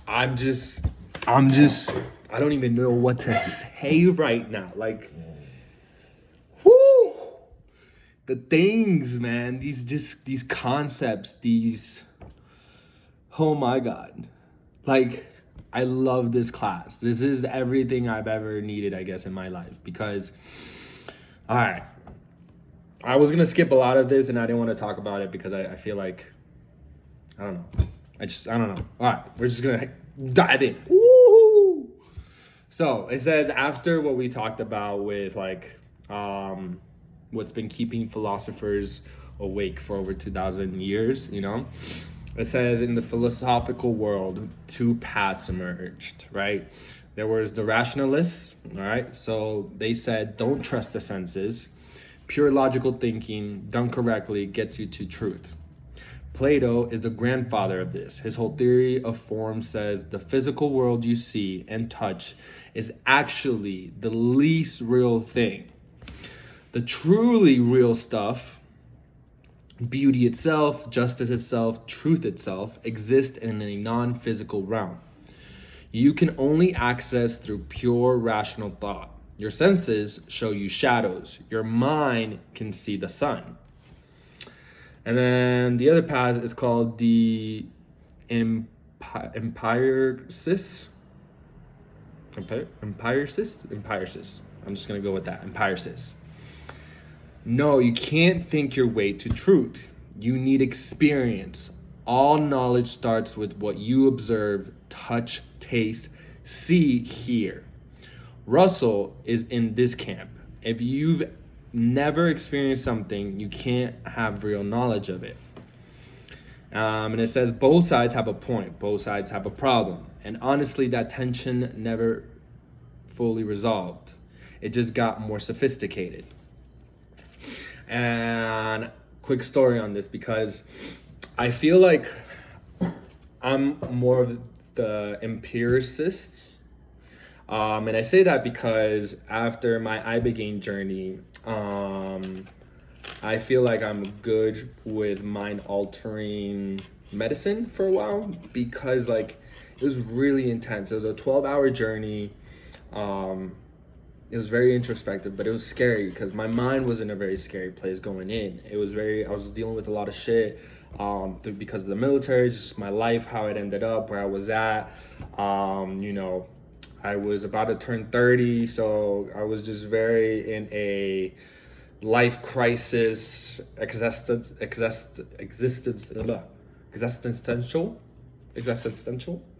I'm just, I'm just, I don't even know what to say right now. Like, whoo, the things, man. These concepts. Oh my God. Like, I love this class. This is everything I've ever needed, I guess, in my life. Because, all right, I was gonna skip a lot of this, and I didn't want to talk about it because I feel like, I don't know. I don't know. All right, we're just gonna dive in. Woo! So it says after what we talked about with like what's been keeping philosophers awake for over 2,000 years, it says in the philosophical world, two paths emerged, right? There was the rationalists, all right? So they said, don't trust the senses. Pure logical thinking done correctly gets you to truth. Plato is the grandfather of this. His whole theory of form says the physical world you see and touch is actually the least real thing. The truly real stuff, beauty itself, justice itself, truth itself, exist in a non-physical realm. You can only access through pure rational thought. Your senses show you shadows. Your mind can see the sun. And then the other path is called the empiricist. Empiricist. I'm just going to go with that. Empiricist. No, you can't think your way to truth. You need experience. All knowledge starts with what you observe, touch, taste, see, hear. Russell is in this camp. If you've never experienced something, you can't have real knowledge of it. And it says both sides have a point, both sides have a problem. And honestly, that tension never fully resolved. It just got more sophisticated. And quick story on this, because I feel like I'm more of the empiricist. And I say that because after my ibogaine journey, I feel like I'm good with mind altering medicine for a while, because like it was really intense. It was a 12-hour journey. It was very introspective, but it was scary because my mind was in a very scary place going in. I was dealing with a lot of shit because of the military, just my life, how it ended up, where I was at. I was about to turn 30, so I was just very in a life crisis, existential.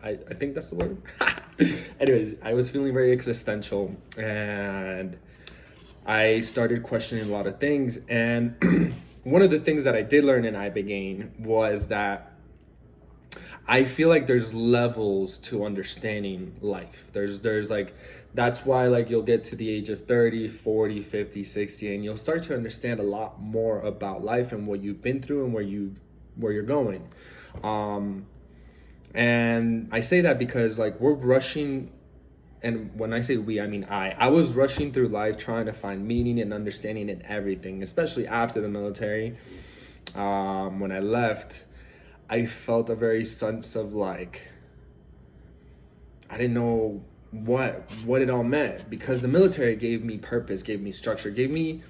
I think that's the word. Anyways, I was feeling very existential, and I started questioning a lot of things. And one of the things that I did learn in ibogaine was that I feel like there's levels to understanding life. There's like, that's why like you'll get to the age of 30, 40, 50, 60, and you'll start to understand a lot more about life and what you've been through and where you're going. And I say that because like we're rushing, and when I say we, I mean I was rushing through life trying to find meaning and understanding in everything, especially after the military. When I left, I felt a very sense of like, I didn't know what it all meant, because the military gave me purpose, gave me structure, gave me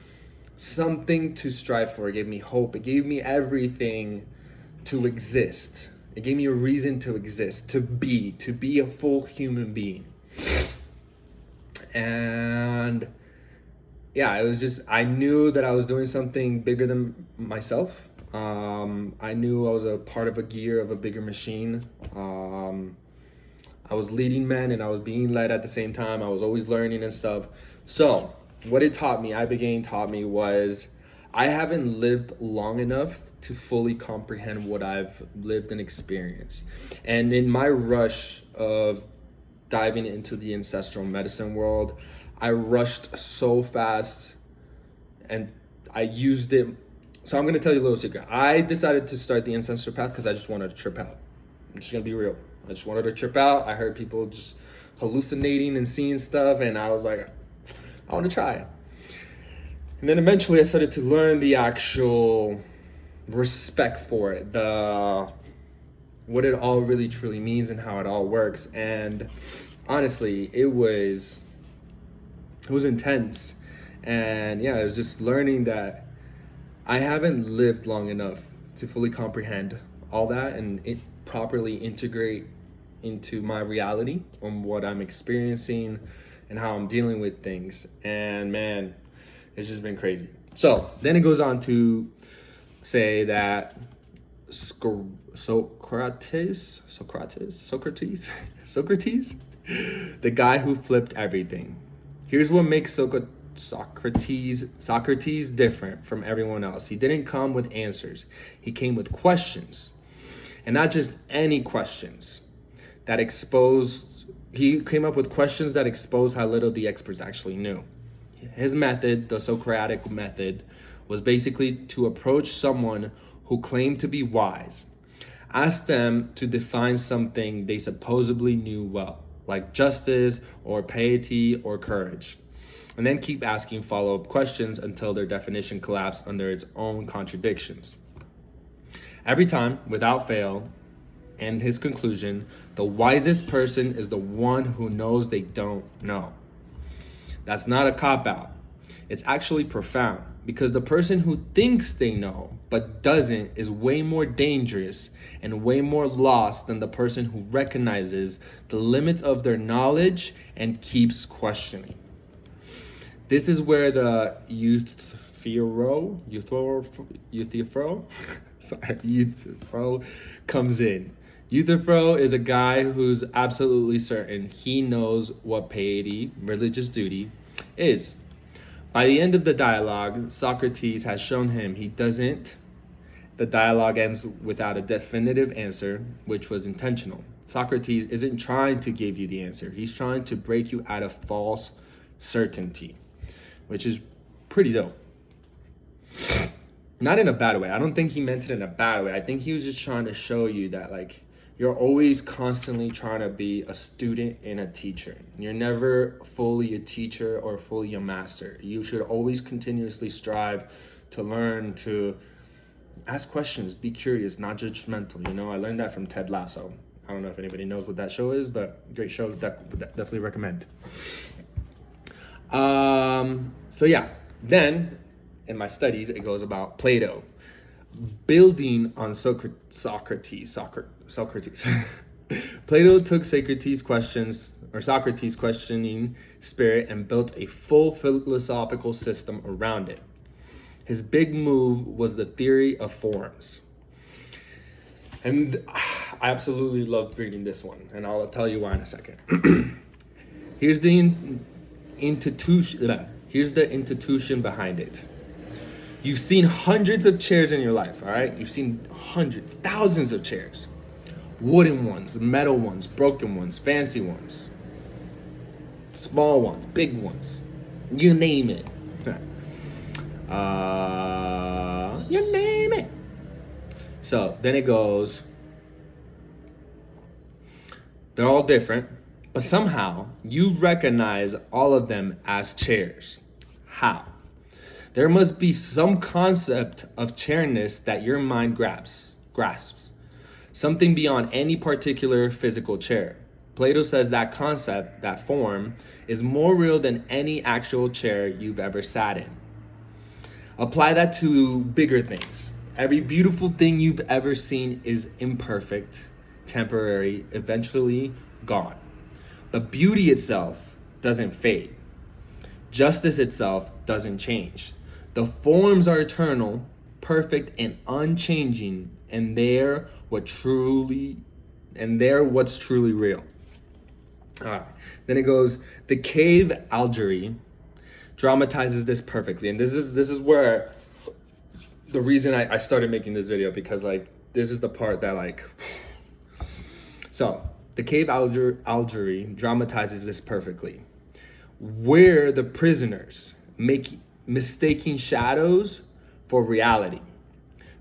something to strive for, it gave me hope, it gave me everything to exist. It gave me a reason to exist, to be a full human being. And yeah, it was just, I knew that I was doing something bigger than myself. I knew I was a part of a gear of a bigger machine. I was leading men and I was being led at the same time. I was always learning and stuff. So what it taught me, ibogaine taught me, was I haven't lived long enough to fully comprehend what I've lived and experienced. And in my rush of diving into the ancestral medicine world, I rushed so fast and I used it. So I'm going to tell you a little secret. I decided to start the ancestral path because I just wanted to trip out. I'm just going to be real. I just wanted to trip out. I heard people just hallucinating and seeing stuff, and I was like, I want to try it. And then eventually I started to learn the actual respect for it, the what it all really truly means and how it all works. And honestly, it was intense. And yeah, it was just learning that I haven't lived long enough to fully comprehend all that and properly integrate into my reality on what I'm experiencing and how I'm dealing with things. And man, it's just been crazy. So then it goes on to say that Socrates, the guy who flipped everything. Here's what makes Socrates different from everyone else. He didn't come with answers. He came with questions. And not just any questions that exposed, he came up with questions that exposed how little the experts actually knew. His method, the Socratic method, was basically to approach someone who claimed to be wise. Ask them to define something they supposedly knew well, like justice or piety or courage. And then keep asking follow-up questions until their definition collapsed under its own contradictions. Every time, without fail, and his conclusion, the wisest person is the one who knows they don't know. That's not a cop-out. It's actually profound, because the person who thinks they know but doesn't is way more dangerous and way more lost than the person who recognizes the limits of their knowledge and keeps questioning. This is where the Euthyphro comes in. Euthyphro is a guy who's absolutely certain he knows what piety, religious duty, is. By the end of the dialogue, Socrates has shown him he doesn't. The dialogue ends without a definitive answer, which was intentional. Socrates isn't trying to give you the answer. He's trying to break you out of false certainty, which is pretty dope. Not in a bad way. I don't think he meant it in a bad way. I think he was just trying to show you that, like, you're always constantly trying to be a student and a teacher. You're never fully a teacher or fully a master. You should always continuously strive to learn, to ask questions, be curious, not judgmental. You know, I learned that from Ted Lasso. I don't know if anybody knows what that show is, but great show, definitely recommend. So yeah, then in my studies, it goes about Plato. Building on Socrates. Plato took Socrates' questioning spirit and built a full philosophical system around it. His big move was the theory of forms. And I absolutely loved reading this one, and I'll tell you why in a second. Here's the institution behind it. You've seen hundreds of chairs in your life, all right? You've seen hundreds, thousands of chairs. Wooden ones, metal ones, broken ones, fancy ones, small ones, big ones. You name it. You name it. So then it goes, they're all different, but somehow you recognize all of them as chairs. How? There must be some concept of chairness that your mind grasps, something beyond any particular physical chair. Plato says that concept, that form, is more real than any actual chair you've ever sat in. Apply that to bigger things. Every beautiful thing you've ever seen is imperfect, temporary, eventually gone. But beauty itself doesn't fade. Justice itself doesn't change. The forms are eternal, perfect, and unchanging, and they're what's truly real. All right. Then it goes, the cave allegory dramatizes this perfectly, and this is where the reason I started making this video, because like this is the part that like. So the cave allegory dramatizes this perfectly. We're the prisoners, mistaking shadows for reality.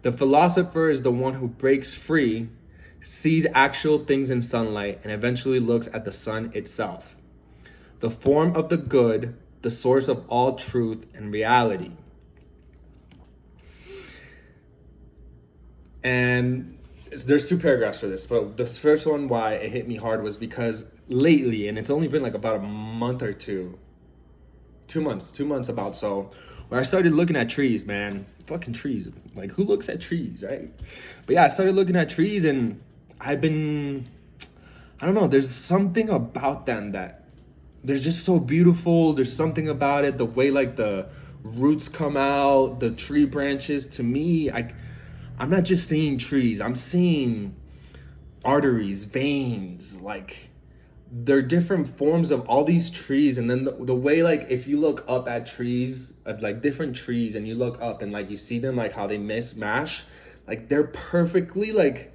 The philosopher is the one who breaks free, sees actual things in sunlight, and eventually looks at the sun itself. The form of the good, the source of all truth and reality. And there's two paragraphs for this, but the first one, why it hit me hard, was because lately, and it's only been like about a month or two, 2 months about so, where I started looking at trees, man. Fucking trees. Like, who looks at trees, right? But yeah, I started looking at trees, and I've been, I don't know, there's something about them that they're just so beautiful. There's something about it, the way like the roots come out, the tree branches. To me, I'm not just seeing trees, I'm seeing arteries, veins, like they're different forms of all these trees. And then the way, like, if you look up at trees, at like different trees, and you look up and like you see them, like how they mash, like they're perfectly like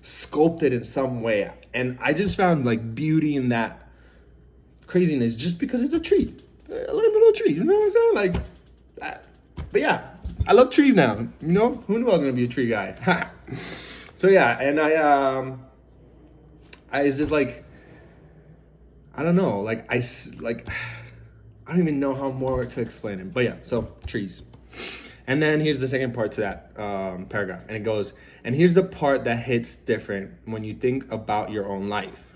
sculpted in some way. And I just found like beauty in that craziness, just because it's a tree, a little tree, you know what I'm saying? Like that. But yeah, I love trees now, you know. Who knew I was gonna be a tree guy? So yeah, and I it's just like, I don't know, like like I don't even know how more to explain it. But yeah, so trees. And then here's the second part to that paragraph, and it goes, and here's the part that hits different when you think about your own life.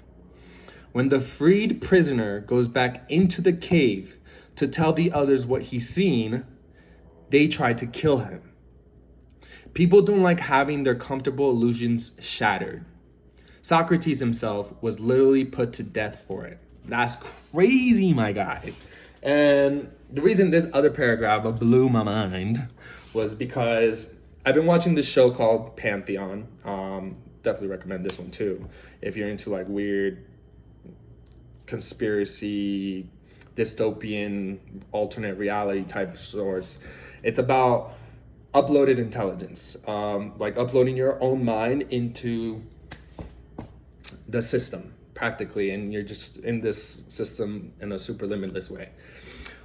When the freed prisoner goes back into the cave to tell the others what he's seen, they try to kill him. People don't like having their comfortable illusions shattered. Socrates himself was literally put to death for it. That's crazy, my guy. And the reason this other paragraph blew my mind was because I've been watching this show called Pantheon. Definitely recommend this one too, if you're into like weird conspiracy, dystopian, alternate reality type source. It's about uploaded intelligence, like uploading your own mind into the system practically, and you're just in this system in a super limitless way.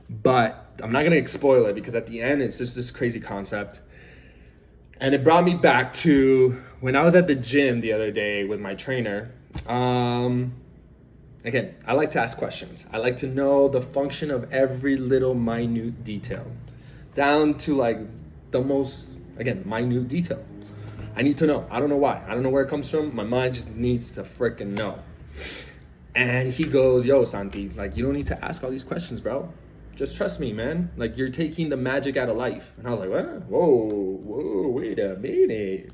But I'm not gonna spoil it, because at the end it's just this crazy concept. And it brought me back to when I was at the gym the other day with my trainer. Again, I like to ask questions. I like to know the function of every little minute detail, down to like the most, again, minute detail. I need to know. I don't know why. I don't know where it comes from. My mind just needs to freaking know. And he goes, yo, Santi, like, you don't need to ask all these questions, bro. Just trust me, man. Like, you're taking the magic out of life. And I was like, what? Whoa, wait a minute.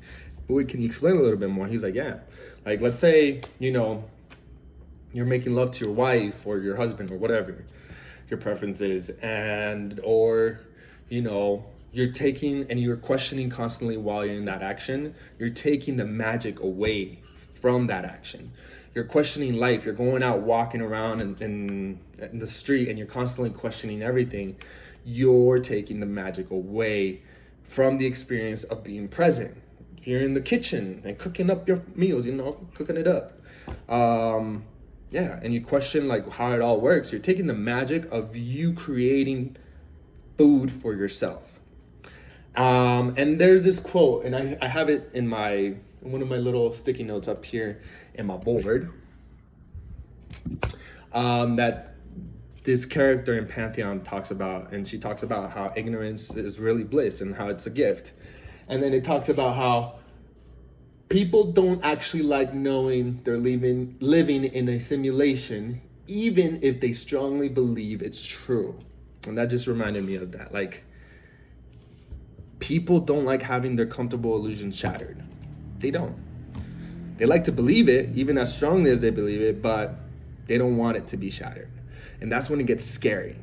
Wait, can you explain a little bit more? He's like, yeah. Like, let's say, you know, you're making love to your wife or your husband or whatever your preference is, and or you know, you're taking and you're questioning constantly while you're in that action. You're taking the magic away from that action. You're questioning life. You're going out walking around in the street, and you're constantly questioning everything. You're taking the magic away from the experience of being present. You're in the kitchen and cooking up your meals, you know, cooking it up. Yeah, and you question like how it all works. You're taking the magic of you creating food for yourself. And there's this quote, and I have it in one of my little sticky notes up here in my board, that this character in Pantheon talks about, and she talks about how ignorance is really bliss and how it's a gift. And then it talks about how people don't actually like knowing they're living in a simulation, even if they strongly believe it's true. And that just reminded me of that. Like, people don't like having their comfortable illusions shattered. They don't. They like to believe it, even as strongly as they believe it, but they don't want it to be shattered. And that's when it gets scary.